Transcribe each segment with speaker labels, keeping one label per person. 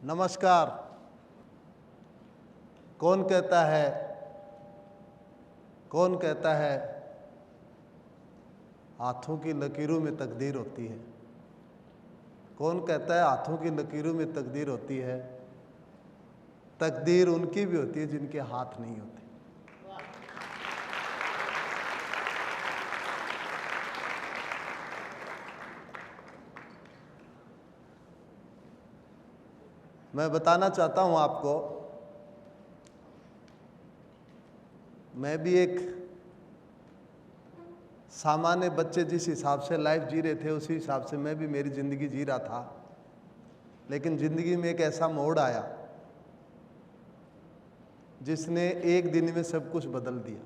Speaker 1: नमस्कार। कौन कहता है हाथों की लकीरों में तकदीर होती है। कौन कहता है हाथों की लकीरों में तकदीर होती है। तकदीर उनकी भी होती है जिनके हाथ नहीं होते। मैं बताना चाहता हूं आपको, मैं भी एक सामान्य बच्चे जिस हिसाब से लाइफ जी रहे थे उसी हिसाब से मैं भी मेरी ज़िंदगी जी रहा था। लेकिन ज़िंदगी में एक ऐसा मोड़ आया जिसने एक दिन में सब कुछ बदल दिया।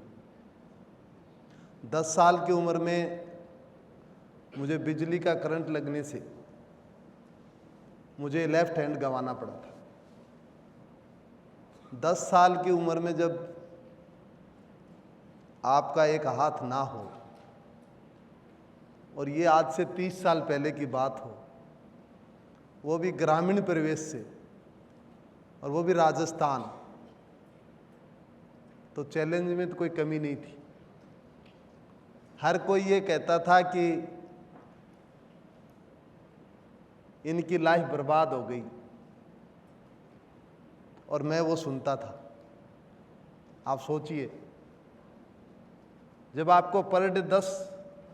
Speaker 1: 10 साल की उम्र में मुझे बिजली का करंट लगने से मुझे लेफ्ट हैंड गंवाना पड़ा था। 10 साल की उम्र में जब आपका एक हाथ ना हो, और ये आज से 30 साल पहले की बात हो, वो भी ग्रामीण परिवेश से, और वो भी राजस्थान, तो चैलेंज में तो कोई कमी नहीं थी। हर कोई ये कहता था कि इनकी लाइफ बर्बाद हो गई, और मैं वो सुनता था। आप सोचिए, जब आपको पर डे 10,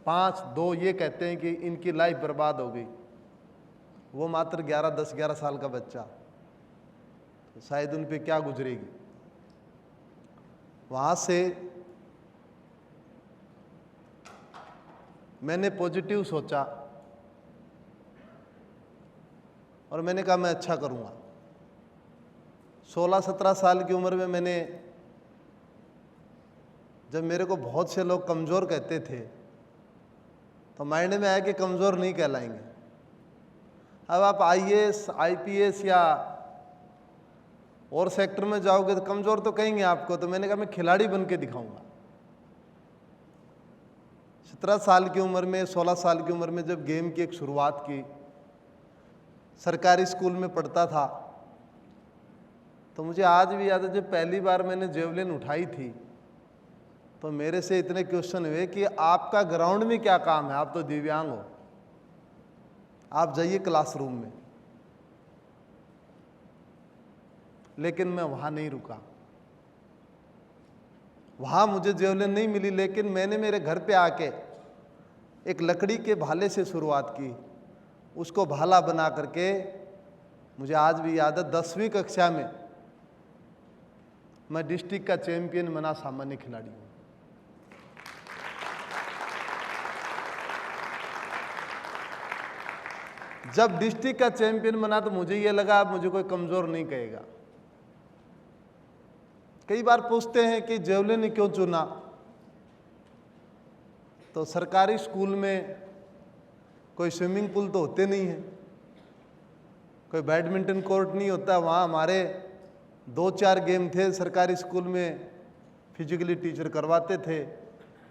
Speaker 1: 5, 2 ये कहते हैं कि इनकी लाइफ बर्बाद हो गई, वो मात्र 11 साल का बच्चा, तो शायद उन पे क्या गुजरेगी। वहाँ से मैंने पॉजिटिव सोचा और मैंने कहा मैं अच्छा करूँगा। 16-17 साल की उम्र में मैंने, जब मेरे को बहुत से लोग कमज़ोर कहते थे तो माइंड में आया कि कमज़ोर नहीं कहलाएंगे। अब आप IAS, IPS या और सेक्टर में जाओगे तो कमज़ोर तो कहेंगे आपको। तो मैंने कहा मैं खिलाड़ी बन के दिखाऊंगा। 17 साल की उम्र में, 16 साल की उम्र में जब गेम की एक शुरुआत की, सरकारी स्कूल में पढ़ता था, तो मुझे आज भी याद है जब पहली बार मैंने जेवलिन उठाई थी तो मेरे से इतने क्वेश्चन हुए कि आपका ग्राउंड में क्या काम है, आप तो दिव्यांग हो, आप जाइए क्लासरूम में। लेकिन मैं वहाँ नहीं रुका। वहाँ मुझे जेवलिन नहीं मिली, लेकिन मैंने मेरे घर पे आके एक लकड़ी के भाले से शुरुआत की। उसको भाला बना करके, मुझे आज भी याद है 10वीं कक्षा में मैं डिस्ट्रिक्ट का चैंपियन बना, सामान्य खिलाड़ी हूँ। जब डिस्ट्रिक्ट का चैंपियन बना तो मुझे ये लगा अब मुझे कोई कमज़ोर नहीं कहेगा। कई बार पूछते हैं कि जेवलिन क्यों चुना, तो सरकारी स्कूल में कोई स्विमिंग पूल तो होते नहीं है, कोई बैडमिंटन कोर्ट नहीं होता। वहाँ हमारे 2-4 गेम थे सरकारी स्कूल में, फिजिकली टीचर करवाते थे।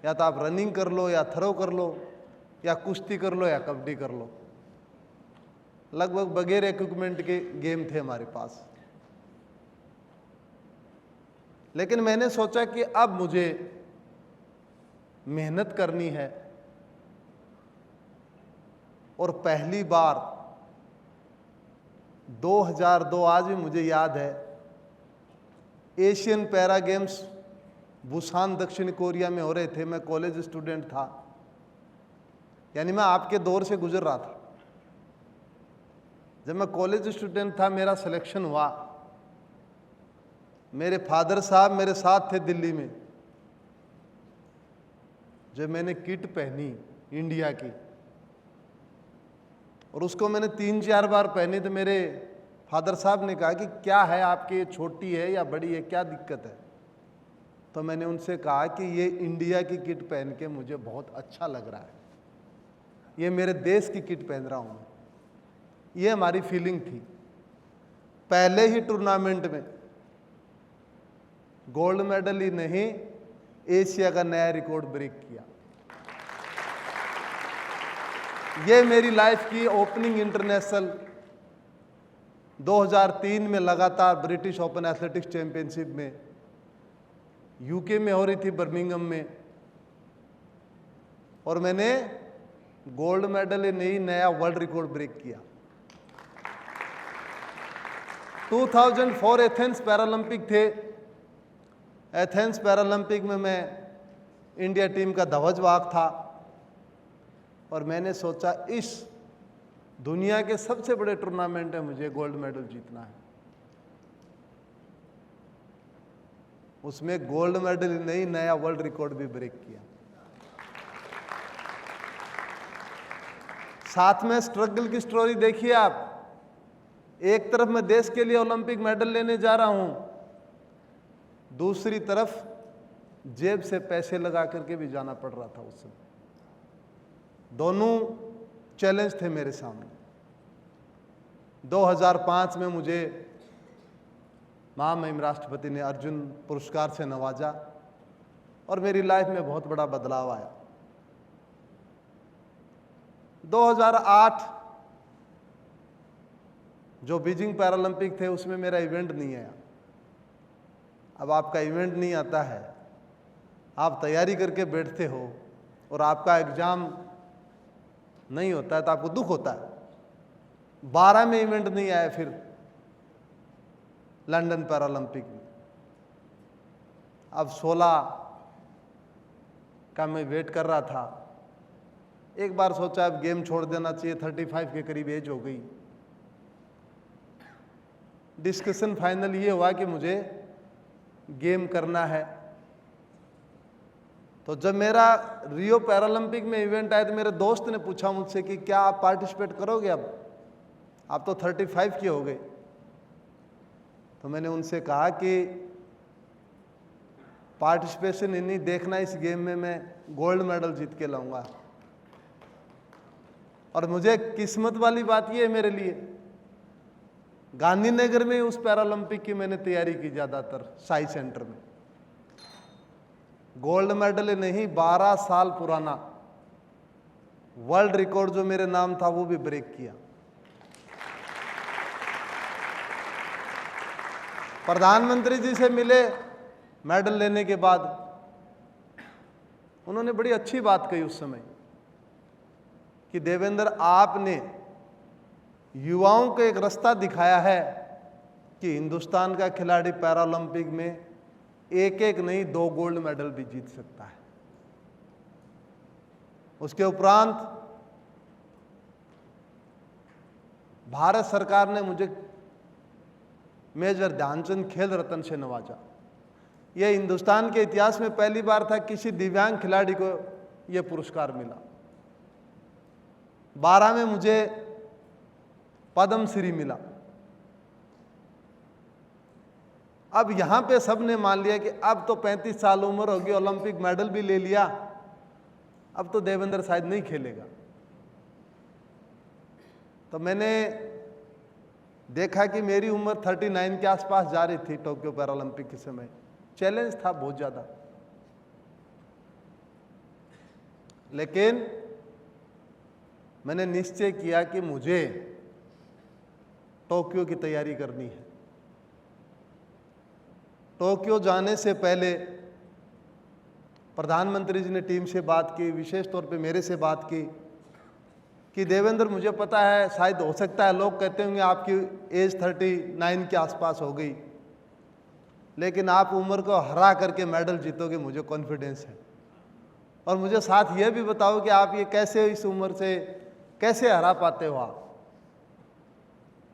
Speaker 1: या तो आप रनिंग कर लो, या थ्रो कर लो, या कुश्ती कर लो, या कबड्डी कर लो। लगभग बगैर इक्विपमेंट के गेम थे हमारे पास। लेकिन मैंने सोचा कि अब मुझे मेहनत करनी है, और पहली बार 2002, आज भी मुझे याद है, एशियन पैरा गेम्स बुसान दक्षिण कोरिया में हो रहे थे। मैं कॉलेज स्टूडेंट था, यानी मैं आपके दौर से गुजर रहा था। जब मैं कॉलेज स्टूडेंट था, मेरा सिलेक्शन हुआ। मेरे फादर साहब मेरे साथ थे दिल्ली में। जब मैंने किट पहनी इंडिया की, और उसको मैंने 3-4 बार पहनी, तो मेरे फादर साहब ने कहा कि क्या है आपकी, ये छोटी है या बड़ी है, क्या दिक्कत है। तो मैंने उनसे कहा कि ये इंडिया की किट पहन के मुझे बहुत अच्छा लग रहा है, ये मेरे देश की किट पहन रहा हूँ। ये हमारी फीलिंग थी। पहले ही टूर्नामेंट में गोल्ड मेडल ही नहीं, एशिया का नया रिकॉर्ड ब्रेक किया। ये मेरी लाइफ की ओपनिंग इंटरनेशनल 2003 में लगातार ब्रिटिश ओपन एथलेटिक्स चैंपियनशिप में, यूके में हो रही थी बर्मिंघम में, और मैंने गोल्ड मेडल ही नहीं, नया वर्ल्ड रिकॉर्ड ब्रेक किया। 2004 एथेंस पैरालंपिक थे। एथेंस पैरालंपिक में मैं इंडिया टीम का ध्वजवाहक था, और मैंने सोचा इस दुनिया के सबसे बड़े टूर्नामेंट में मुझे गोल्ड मेडल जीतना है। उसमें गोल्ड मेडल ही नहीं, नया वर्ल्ड रिकॉर्ड भी ब्रेक किया। साथ में स्ट्रगल की स्टोरी देखिए आप। एक तरफ मैं देश के लिए ओलंपिक मेडल लेने जा रहा हूं, दूसरी तरफ जेब से पैसे लगा करके भी जाना पड़ रहा था उस समय। दोनों चैलेंज थे मेरे सामने। 2005 में मुझे महामहिम राष्ट्रपति ने अर्जुन पुरस्कार से नवाजा, और मेरी लाइफ में बहुत बड़ा बदलाव आया। 2008 जो बीजिंग पैरालंपिक थे, उसमें मेरा इवेंट नहीं आया। अब आपका इवेंट नहीं आता है, आप तैयारी करके बैठते हो और आपका एग्जाम नहीं होता है तो आपको दुख होता है। 12 में इवेंट नहीं आया, फिर लंदन पैरालंपिक में। अब 16 का मैं वेट कर रहा था। एक बार सोचा अब गेम छोड़ देना चाहिए, 35 के करीब एज हो गई। डिस्कशन फाइनल ये हुआ कि मुझे गेम करना है। तो जब मेरा रियो पैरालंपिक में इवेंट आया तो मेरे दोस्त ने पूछा मुझसे कि क्या आप पार्टिसिपेट करोगे? अब आप तो 35 के हो गए। तो मैंने उनसे कहा कि पार्टिसिपेशन ही नहीं, देखना इस गेम में मैं गोल्ड मेडल जीत के लाऊंगा। और मुझे किस्मत वाली बात ये है मेरे लिए, गांधीनगर में उस पैरालंपिक की मैंने तैयारी की, ज़्यादातर साई सेंटर में। गोल्ड मेडल नहीं, 12 साल पुराना वर्ल्ड रिकॉर्ड जो मेरे नाम था वो भी ब्रेक किया। प्रधानमंत्री जी से मिले मेडल लेने के बाद, उन्होंने बड़ी अच्छी बात कही उस समय कि देवेंद्र, आपने युवाओं को एक रास्ता दिखाया है कि हिंदुस्तान का खिलाड़ी पैरालंपिक में एक एक नहीं 2 गोल्ड मेडल भी जीत सकता है। उसके उपरांत भारत सरकार ने मुझे मेजर ध्यानचंद खेल रत्न से नवाजा। यह हिंदुस्तान के इतिहास में पहली बार था किसी दिव्यांग खिलाड़ी को यह पुरस्कार मिला। 12 में मुझे पद्म श्री मिला। अब यहां पे सबने मान लिया कि अब तो 35 साल उम्र होगी, ओलंपिक मेडल भी ले लिया, अब तो देवेंद्र शायद नहीं खेलेगा। तो मैंने देखा कि मेरी उम्र 39 के आसपास जा रही थी टोक्यो पैरालंपिक के समय। चैलेंज था बहुत ज्यादा, लेकिन मैंने निश्चय किया कि मुझे टोक्यो की तैयारी करनी है। टोक्यो जाने से पहले प्रधानमंत्री जी ने टीम से बात की, विशेष तौर पे मेरे से बात की कि देवेंद्र, मुझे पता है शायद हो सकता है लोग कहते होंगे आपकी एज 39 के आसपास हो गई, लेकिन आप उम्र को हरा करके मेडल जीतोगे, मुझे कॉन्फिडेंस है। और मुझे साथ ये भी बताओ कि आप ये कैसे इस उम्र से कैसे हरा पाते हो आप?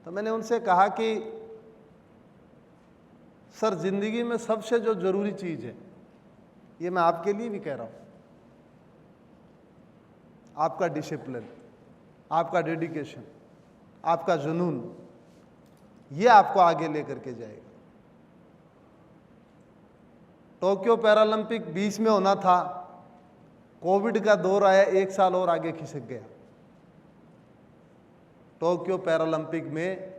Speaker 1: तो मैंने उनसे कहा कि सर, जिंदगी में सबसे जो जरूरी चीज है, ये मैं आपके लिए भी कह रहा हूं, आपका डिसिप्लिन, आपका डेडिकेशन, आपका जुनून, ये आपको आगे लेकर के जाएगा। टोक्यो पैरालंपिक 20 में होना था, कोविड का दौर आया, 1 साल और आगे खिसक गया। टोक्यो पैरालंपिक में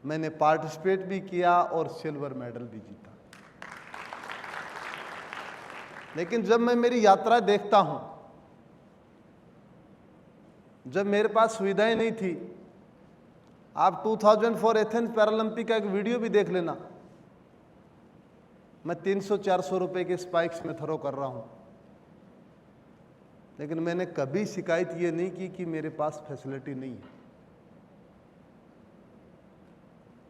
Speaker 1: मैंने पार्टिसिपेट भी किया और सिल्वर मेडल भी जीता। लेकिन जब मैं मेरी यात्रा देखता हूं, जब मेरे पास सुविधाएं नहीं थी, आप 2004 एथेंस पैरालंपिक का एक वीडियो भी देख लेना। मैं 300-400 रुपए के स्पाइक्स में थ्रो कर रहा हूं, लेकिन मैंने कभी शिकायत ये नहीं की कि मेरे पास फैसिलिटी नहीं है।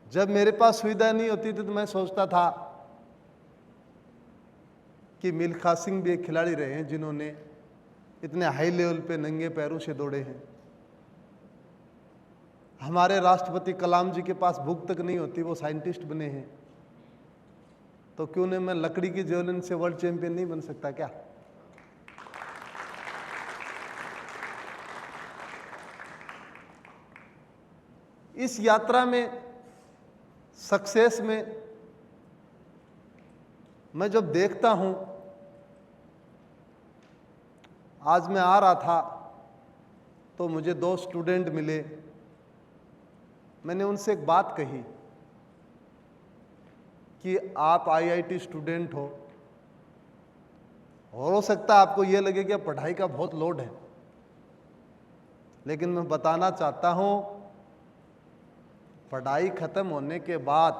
Speaker 1: जब मेरे पास सुविधा नहीं होती थी तो मैं सोचता था कि मिल्खा सिंह भी एक खिलाड़ी रहे हैं जिन्होंने इतने हाई लेवल पे नंगे पैरों से दौड़े हैं। हमारे राष्ट्रपति कलाम जी के पास भूख तक नहीं होती, वो साइंटिस्ट बने हैं, तो क्यों नहीं मैं लकड़ी की जेवलिन से वर्ल्ड चैंपियन नहीं बन सकता क्या? इस यात्रा में, सक्सेस में, मैं जब देखता हूं, आज मैं आ रहा था तो मुझे 2 स्टूडेंट मिले। मैंने उनसे एक बात कही कि आप आईआईटी स्टूडेंट हो सकता है आपको यह लगे कि पढ़ाई का बहुत लोड है, लेकिन मैं बताना चाहता हूं पढ़ाई खत्म होने के बाद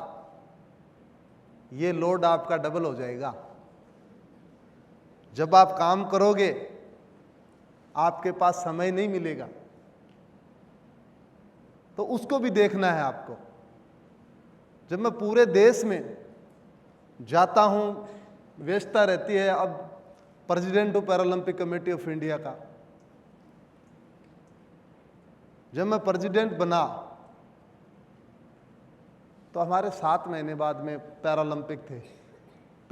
Speaker 1: ये लोड आपका डबल हो जाएगा। जब आप काम करोगे आपके पास समय नहीं मिलेगा, तो उसको भी देखना है आपको। जब मैं पूरे देश में जाता हूं, व्यस्तता रहती है। अब प्रेसिडेंट हूं पैरालंपिक कमेटी ऑफ इंडिया का। जब मैं प्रेसिडेंट बना तो हमारे 7 महीने बाद में पैरालंपिक थे,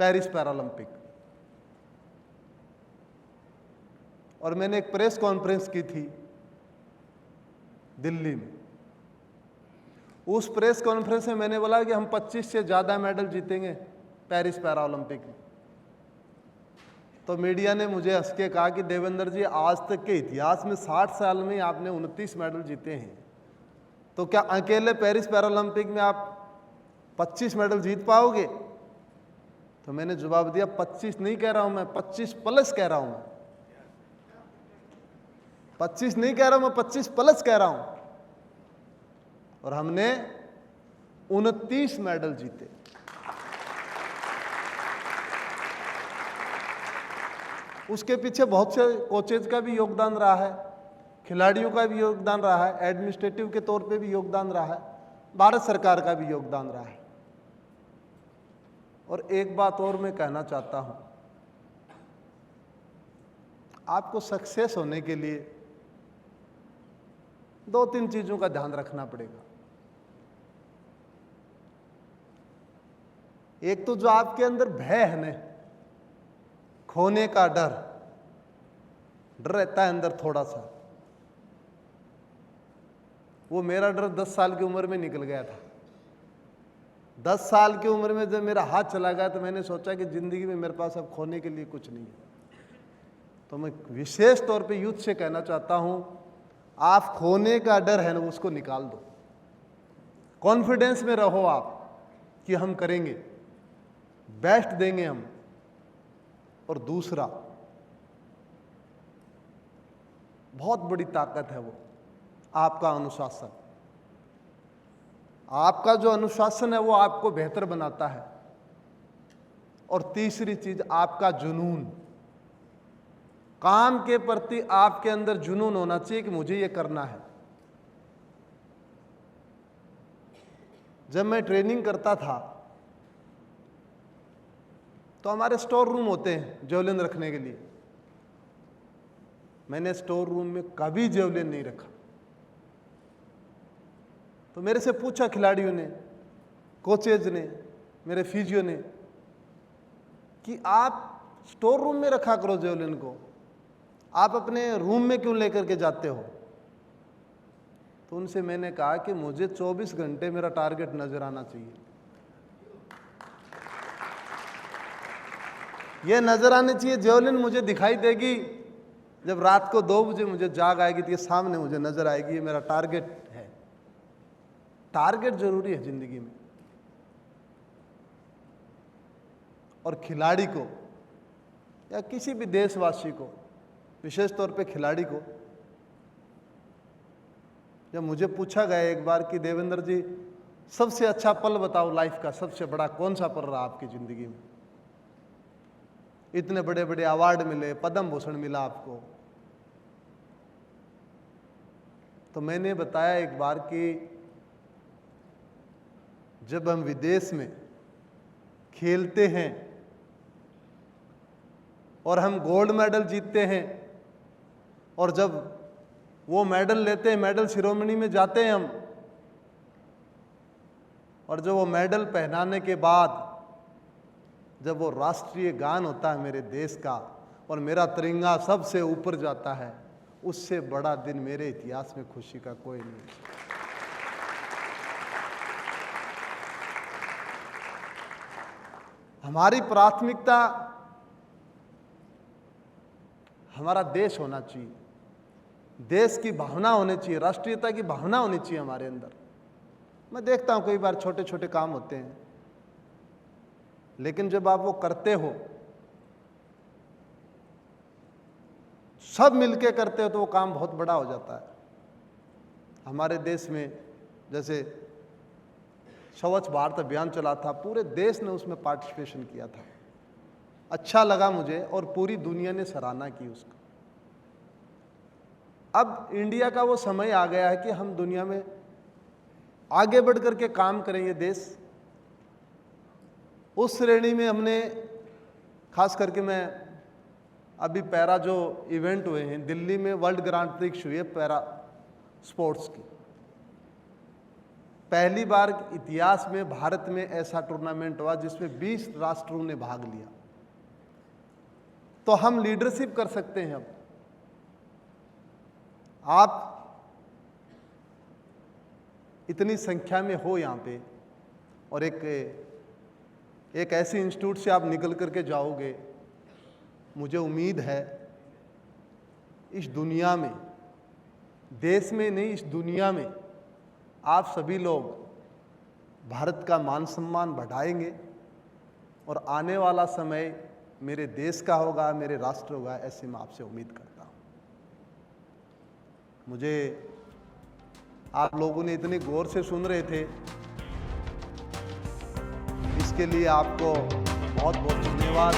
Speaker 1: पेरिस पैरालंपिक, और मैंने एक प्रेस कॉन्फ्रेंस की थी दिल्ली में। उस प्रेस कॉन्फ्रेंस में मैंने बोला कि हम 25 से ज़्यादा मेडल जीतेंगे पेरिस पैरालंपिक में। तो मीडिया ने मुझे हंस के कहा कि देवेंद्र जी, आज तक के इतिहास में 60 साल में आपने 29 मेडल जीते हैं, तो क्या अकेले पेरिस पैरालंपिक में आप 25 मेडल जीत पाओगे? तो मैंने जवाब दिया, 25 नहीं कह रहा हूं मैं, 25 प्लस कह रहा हूं। 25 नहीं कह रहा हूं मैं, 25 प्लस कह रहा हूं। और हमने 29 मेडल जीते। उसके पीछे बहुत से कोचेज का भी योगदान रहा है, खिलाड़ियों का भी योगदान रहा है, एडमिनिस्ट्रेटिव के तौर पे भी योगदान रहा है, भारत सरकार का भी योगदान रहा है। और एक बात और मैं कहना चाहता हूं, आपको सक्सेस होने के लिए 2-3 चीजों का ध्यान रखना पड़ेगा। एक तो जो आपके अंदर भय है ना, खोने का डर रहता है अंदर थोड़ा सा, वो मेरा डर 10 साल की उम्र में निकल गया था। 10 साल की उम्र में जब मेरा हाथ चला गया तो मैंने सोचा कि जिंदगी में मेरे पास अब खोने के लिए कुछ नहीं है। तो मैं विशेष तौर पे यूथ से कहना चाहता हूं, आप खोने का डर है ना, उसको निकाल दो। कॉन्फिडेंस में रहो आप कि हम करेंगे, बेस्ट देंगे हम। और दूसरा, बहुत बड़ी ताकत है वो आपका अनुशासन। आपका जो अनुशासन है वो आपको बेहतर बनाता है। और तीसरी चीज, आपका जुनून। काम के प्रति आपके अंदर जुनून होना चाहिए कि मुझे ये करना है। जब मैं ट्रेनिंग करता था तो हमारे स्टोर रूम होते हैं जेवलिन रखने के लिए। मैंने स्टोर रूम में कभी जेवलिन नहीं रखा। तो मेरे से पूछा खिलाड़ियों ने, कोचेज ने, मेरे फिजियो ने कि आप स्टोर रूम में रखा करो जेवलिन को, आप अपने रूम में क्यों लेकर के जाते हो? तो उनसे मैंने कहा कि मुझे 24 घंटे मेरा टारगेट नजर आना चाहिए। ये नजर आनी चाहिए, जेवलिन मुझे दिखाई देगी जब रात को 2 बजे मुझे जाग आएगी तो ये सामने मुझे नजर आएगी, ये मेरा टारगेट है। टारगेट जरूरी है जिंदगी में। और खिलाड़ी को या किसी भी देशवासी को, विशेष तौर पे खिलाड़ी को, जब मुझे पूछा गया एक बार कि देवेंद्र जी सबसे अच्छा पल बताओ, लाइफ का सबसे बड़ा कौन सा पल रहा आपकी जिंदगी में? इतने बड़े बड़े अवार्ड मिले, पद्म भूषण मिला आपको। तो मैंने बताया एक बार कि जब हम विदेश में खेलते हैं और हम गोल्ड मेडल जीतते हैं, और जब वो मेडल लेते हैं, मेडल सिरोमनी में जाते हैं हम, और जब वो मेडल पहनाने के बाद जब वो राष्ट्रीय गान होता है मेरे देश का और मेरा तिरंगा सबसे ऊपर जाता है, उससे बड़ा दिन मेरे इतिहास में खुशी का कोई नहीं। हमारी प्राथमिकता हमारा देश होना चाहिए, देश की भावना होनी चाहिए, राष्ट्रीयता की भावना होनी चाहिए हमारे अंदर। मैं देखता हूं कई बार छोटे छोटे काम होते हैं, लेकिन जब आप वो करते हो, सब मिलके करते हो, तो वो काम बहुत बड़ा हो जाता है। हमारे देश में जैसे स्वच्छ भारत अभियान चला था, पूरे देश ने उसमें पार्टिसिपेशन किया था, अच्छा लगा मुझे, और पूरी दुनिया ने सराहना की उसका। अब इंडिया का वो समय आ गया है कि हम दुनिया में आगे बढ़ करके काम करेंगे। देश उस श्रेणी में हमने, खास करके मैं अभी पैरा जो इवेंट हुए हैं दिल्ली में, वर्ल्ड ग्रांड प्रिक्स हुई है पैरा स्पोर्ट्स की, पहली बार इतिहास में भारत में ऐसा टूर्नामेंट हुआ जिसमें 20 राष्ट्रों ने भाग लिया। तो हम लीडरशिप कर सकते हैं। अब आप इतनी संख्या में हो यहाँ पे, और एक ऐसे इंस्टीट्यूट से आप निकल करके जाओगे, मुझे उम्मीद है इस दुनिया में, देश में नहीं, इस दुनिया में आप सभी लोग भारत का मान सम्मान बढ़ाएंगे, और आने वाला समय मेरे देश का होगा, मेरे राष्ट्र होगा, ऐसे मैं आपसे उम्मीद करता हूँ। मुझे आप लोगों ने इतने गौर से सुन रहे थे, इसके लिए आपको बहुत बहुत धन्यवाद।